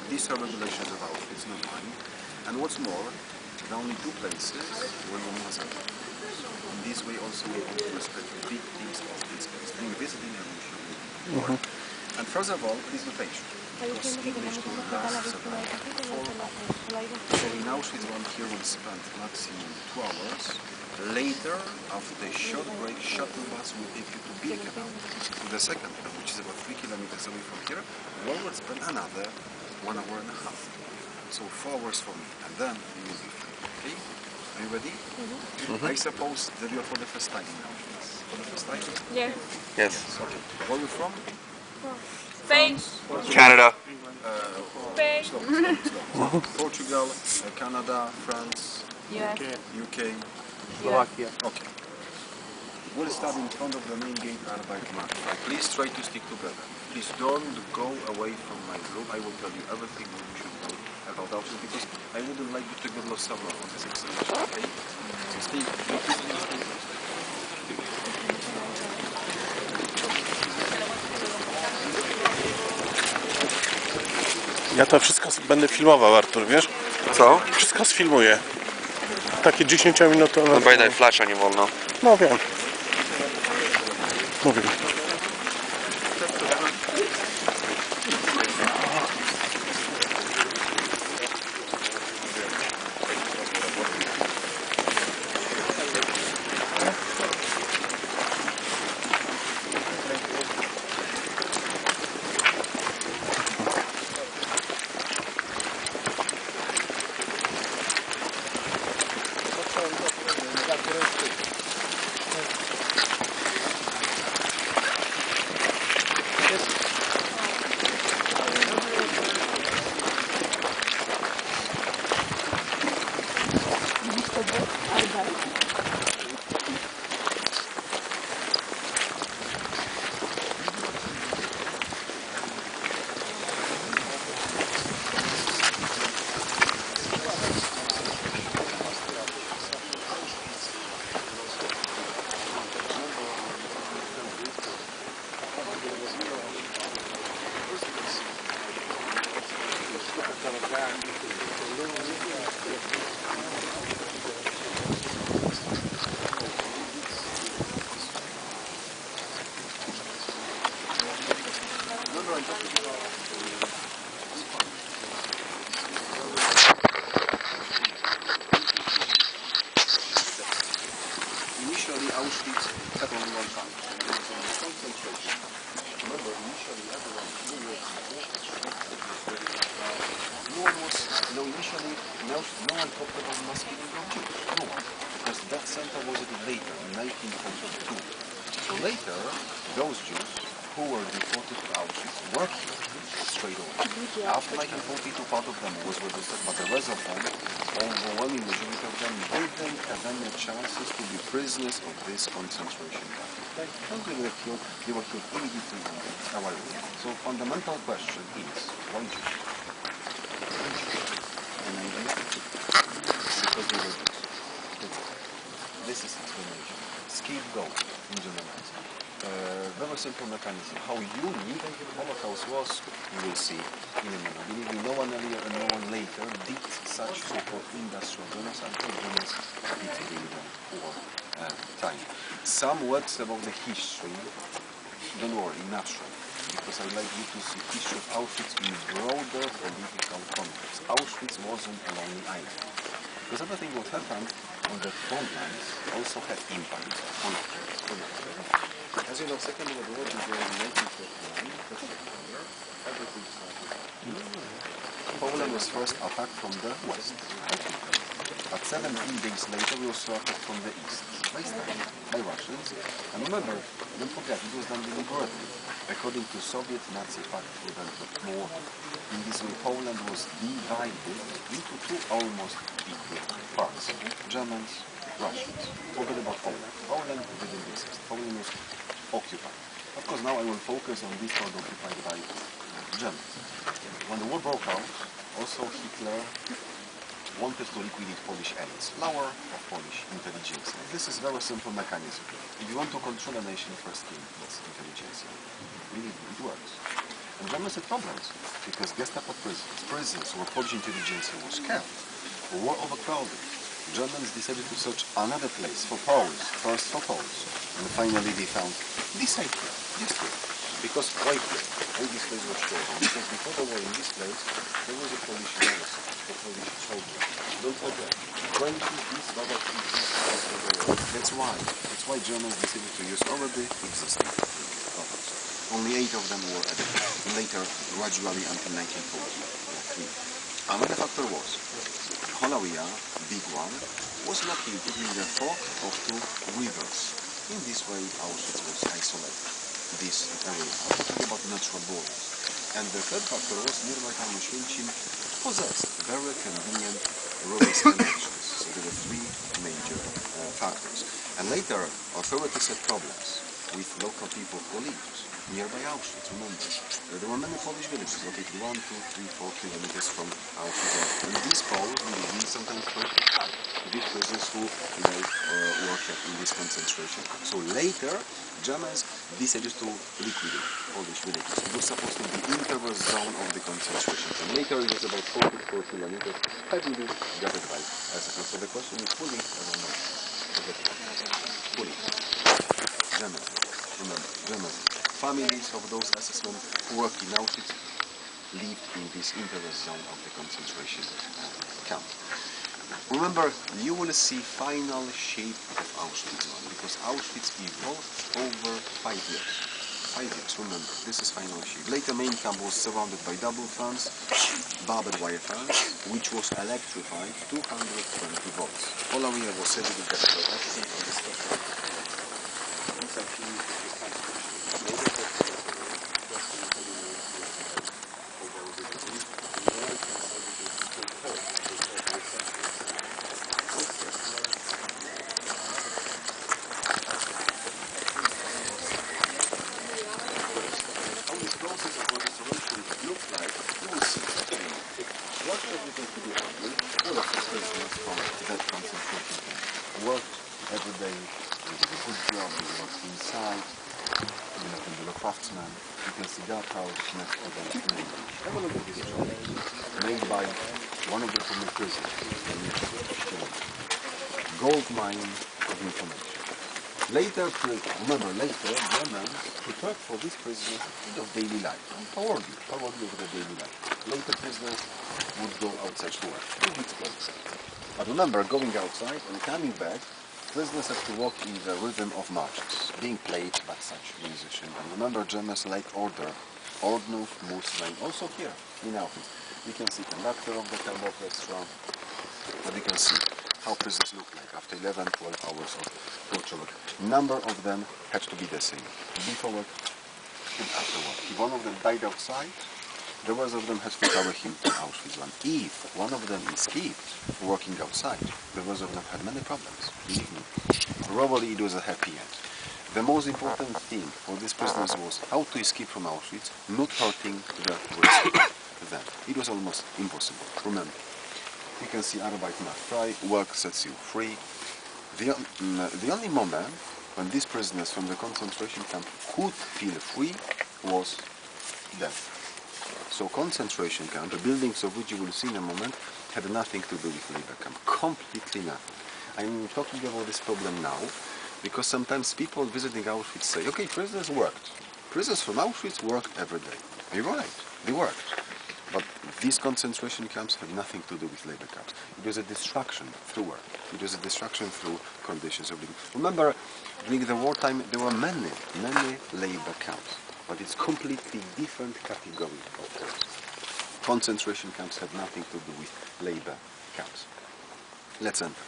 These are regulations of Auschwitz, not mine. And what's more, there are only two places where one must go. In this way also we want to respect the victims of this place, being visiting and showing. And first of all, please be patient, because English will last several hours. So in Auschwitz, one here will spend maximum 2 hours. Later, after a short break, shuttle bus will take you to Birkenau, to the second camp, which is about 3 kilometers away from here, where we'll spend another 1 hour and a half. So 4 hours for me, and then you will be free. Okay? Are you ready? I suppose that you're for the first time in Auschwitz. For the first time? Yeah. Yes. Okay. Where are you from? Spain. Canada. Spain. Slow. Portugal, Canada, France, US. UK. Slovakia. Okay. We'll start in front of the main gate, Arbeit-Markt. Please try to stick together. Please don't go away from my group. I will tell you everything you should know about Auschwitz, because I wouldn't like you to get lost somewhere on this exhibition, okay? So stay close. Ja to wszystko będę filmował, Artur, wiesz? Co? Wszystko sfilmuję. Takie 10-minutowe. No pamiętaj, flasha nie wolno. No wiem. Mówię. Initially, Auschwitz had only one camp. It was only concentration. Remember, initially everyone knew initially no one talked about mass killing of Jews. No one. Because that center was later, in 1942. So later, those Jews who were deported to Auschwitz were killed straight away. After 1942, part of them was registered, but the rest of them, overwhelming majority of them, didn't have any chances to be prisoners of this concentration camp. They were killed immediately on arrival. So fundamental question is, why Jews? And I because they were Jews. This is explanation. Scapegoat in generalizing. Very simple mechanism. How unique Holocaust was, you will see in a minute. Believe me, no one earlier and no one later did such so-called industrial genocide or genocide during the war time. Some words about the history, don't worry, natural, because I'd like you to see history of Auschwitz in broader political context. Auschwitz wasn't a lonely island. Because everything what happened on the front lines also had impact on Auschwitz. As you know, Second World War began in 1939, everything started. Poland was first attacked from the west, but 17 days later we were attacked from the east, by Stalin, by Russians. And remember, don't forget, it was done deliberately, according to Soviet Nazi Pact war. In this way, Poland was divided into two almost equal parts. Germans, Russians. Forget about Poland. Poland didn't exist. Poland was occupied. Of course, now I will focus on this part occupied by Germans. When the war broke out, also Hitler wanted to liquidate Polish elites, flower of Polish intelligence. This is a very simple mechanism. If you want to control a nation, first kill its intelligence. Believe me, it works. And Germans had problems because Gestapo prisons where Polish intelligence was kept were overcrowded. Germans decided to search another place for Poles, first for Poles, and finally they found this site here, this here. Because why here? Why this place was chosen? Because before the war in this place, there was a Polish garrison for Polish soldiers. Don't forget, 20 these battlefields. That's why Germans decided to use already existing battles. Only 8 of them were added later, gradually until 1943. Another factor was Hollowia, big one, was located in the fork of 2 rivers. In this way, Auschwitz was isolated. This area, I'm talking about natural borders. And the third factor was nearby town Święcim possessed very convenient roads and connections. So there were 3 major factors. And later, authorities had problems with local people who lived nearby Auschwitz. Remember, there were many Polish villages located 1, 2, 3, 4 kilometers from Auschwitz. And these Poles, we sometimes called these prisoners who were kept in this concentration camp. So later, Germans decided to liquidate Polish villages. It was supposed to be interval zone of the concentration camp. Later, it was about 44 kilometers. Heavily guarded by SS. So the question is fully, I don't know. Fully. Germans. Remember, Germans. Families of those SS men who worked in Auschwitz lived in this interval zone of the concentration camp. Remember, you will see final shape of Auschwitz because Auschwitz evolved over 5 years. 5 years, remember, this is final shape. Later main camp was surrounded by double fence, barbed wire fence, which was electrified 220 volts. Hollowia was heavily guarded by worked every day, they did a good job, they worked inside, they were craftsmen. You can see that house next to them. Have a look at this job, made by one of the former prisoners, gold mine of information. Later, remember, later Germans prepared for these prisoners a bit of daily life, parody of the daily life. Later prisoners would go outside to work, to big places. But remember, going outside and coming back, prisoners have to walk in the rhythm of marches, being played by such musicians. And remember, Germans like order, Ordnung muss sein. Also here, in Auschwitz, you can see conductor of the camp orchestra, but you can see how prisoners look like after 11, 12 hours of torture work. Number of them had to be the same, before work and after work. If one of them died outside, the rest of them had to carry him to Auschwitz. If one of them escaped working outside, the rest of them had many problems. Believe me, probably it was a happy end. The most important thing for these prisoners was how to escape from Auschwitz, not hurting the rest of them. It was almost impossible. Remember, you can see Arbeit macht frei, work sets you free. The only moment when these prisoners from the concentration camp could feel free was death. So concentration camp, the buildings of which you will see in a moment, had nothing to do with labor camp. Completely nothing. I'm talking about this problem now because sometimes people visiting Auschwitz say, okay, prisoners worked. Prisoners from Auschwitz worked every day. You're right, they worked. But these concentration camps had nothing to do with labor camps. It was a destruction through work. It was a destruction through conditions of living. Remember, during the wartime, there were many labor camps. But it's completely different category of work. Concentration camps had nothing to do with labor camps. Let's enter.